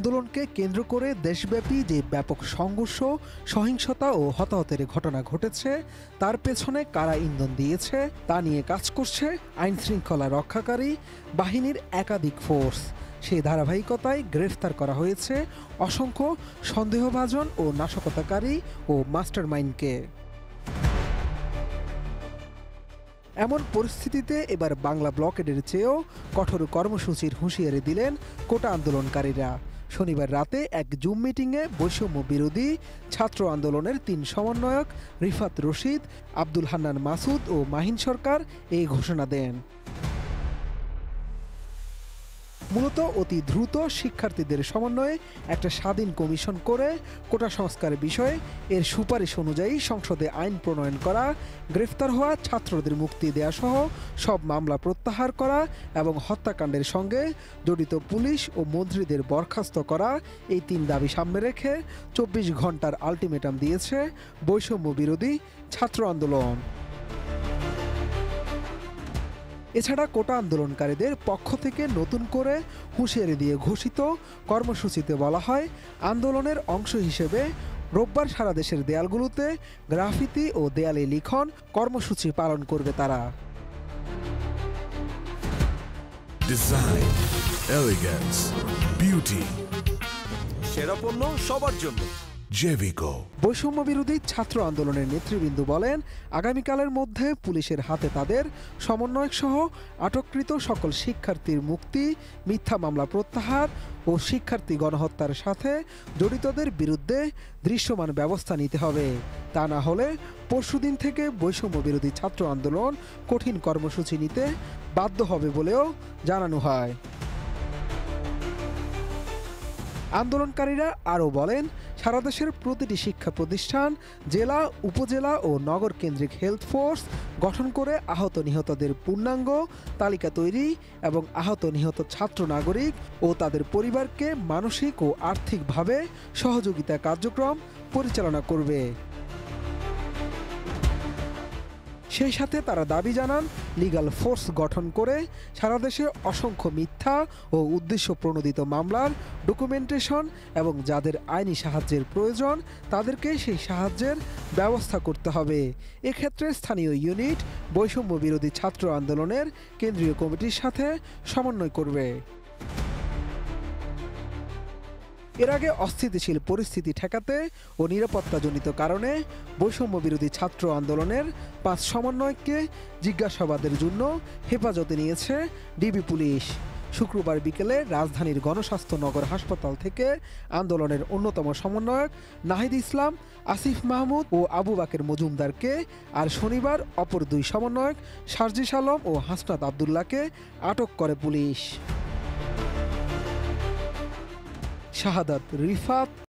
আন্দোলনকে কেন্দ্র করে দেশব্যাপী যে ব্যাপক সংঘর্ষ, সহিংসতা ও হতাহতের ঘটনা ঘটেছে তার পেছনে কারা ইন্ধন দিয়েছে তা নিয়ে কাজ করছে আইনশৃঙ্খলা রক্ষাকারী বাহিনীর একাধিক ফোর্স। সেই ধারাবাহিকতায় গ্রেফতার করা হয়েছে অসংখ্য সন্দেহভাজন ও নাশকতাকারী ও মাস্টারমাইন্ডকে। এমন পরিস্থিতিতে এবার বাংলা ব্লকেডের চেয়েও কঠোর কর্মসূচির হুঁশিয়ারি দিলেন কোটা আন্দোলনকারীরা। শনিবার রাতে এক জুম মিটিংয়ে বৈষম্য বিরোধী ছাত্র আন্দোলনের ৩ সমন্বয়ক রিফাত রশিদ, আব্দুল হান্নান মাসুদ ও মাহিন সরকার এই ঘোষণা দেন। মূলত অতি দ্রুত শিক্ষার্থীদের সমন্বয়ে একটা স্বাধীন কমিশন করে কোটা সংস্কার বিষয়ে এর সুপারিশ অনুযায়ী সংসদে আইন প্রণয়ন করা, গ্রেফতার হওয়া ছাত্রদের মুক্তি দেয়া সহ সব মামলা প্রত্যাহার করা এবং হত্যাকাণ্ডের সঙ্গে জড়িত পুলিশ ও মন্ত্রীদের বরখাস্ত করা, এই ৩ দাবি সামনে রেখে ২৪ ঘন্টার আলটিমেটাম দিয়েছে বৈষম্য বিরোধী ছাত্র আন্দোলন। এছাড়া কোটা আন্দোলনকারীদের পক্ষ থেকে নতুন করে হুঁশিয়ারি দিয়ে ঘোষিত কর্মসূচিতে বলা হয়, আন্দোলনের অংশ হিসেবে রোববার সারা দেশের দেয়ালগুলোতে গ্রাফিতি ও দেয়ালে লিখন কর্মসূচি পালন করবে তারা। ডিজাইন, এলিগেন্স, বিউটি, সেরা পণ্য সবার জন্য জেভিকো। বৈষম্য বিরোধী ছাত্র আন্দোলনের নেতৃবৃন্দ বলেন, আগামীকালের মধ্যে পুলিশের হাতে তাদের সমন্বয়ক সহ আটককৃত সকল শিক্ষার্থীর মুক্তি, মিথ্যা মামলা প্রত্যাহার ও শিক্ষার্থী গণহত্যার সাথে জড়িতদের বিরুদ্ধে দৃশ্যমান ব্যবস্থা নিতে হবে। তা না হলে পরশুদিন থেকে বৈষম্য বিরোধী ছাত্র আন্দোলন কঠিন কর্মসূচি নিতে বাধ্য হবে বলেও জানানো হয়। আন্দোলনকারীরা আরও বলেন, সারা দেশের প্রতিটি শিক্ষা প্রতিষ্ঠান, জেলা, উপজেলা ও নগর কেন্দ্রিক হেলথ ফোর্স গঠন করে আহত নিহতদের পূর্ণাঙ্গ তালিকা তৈরি এবং আহত নিহত ছাত্র নাগরিক ও তাদের পরিবারকে মানসিক ও আর্থিকভাবে সহযোগিতা কার্যক্রম পরিচালনা করবে। সেই সাথে তারা দাবি জানান, লিগ্যাল ফোর্স গঠন করে সারা দেশে অসংখ্য মিথ্যা ও উদ্দেশ্য প্রণোদিত মামলার ডকুমেন্টেশন এবং যাদের আইনি সাহায্যের প্রয়োজন তাদেরকে সেই সাহায্যের ব্যবস্থা করতে হবে। এক্ষেত্রে স্থানীয় ইউনিট বৈষম্য বিরোধী ছাত্র আন্দোলনের কেন্দ্রীয় কমিটির সাথে সমন্বয় করবে। এর আগে অস্থিতিশীল পরিস্থিতি ঠেকাতে ও নিরাপত্তাজনিত কারণে বৈষম্য বিরোধী ছাত্র আন্দোলনের 5 সমন্বয়ককে জিজ্ঞাসাবাদের জন্য হেফাজতে নিয়েছে ডিবি পুলিশ। শুক্রবার বিকেলে রাজধানীর গণস্বাস্থ্য নগর হাসপাতাল থেকে আন্দোলনের অন্যতম সমন্বয়ক নাহিদ ইসলাম, আসিফ মাহমুদ ও আবু বাকের মজুমদারকে, আর শনিবার অপর 2 সমন্বয়ক সার্জিস আলম ও হাসনাত আবদুল্লাহকে আটক করে পুলিশ। শাহাদাত, রিফাত।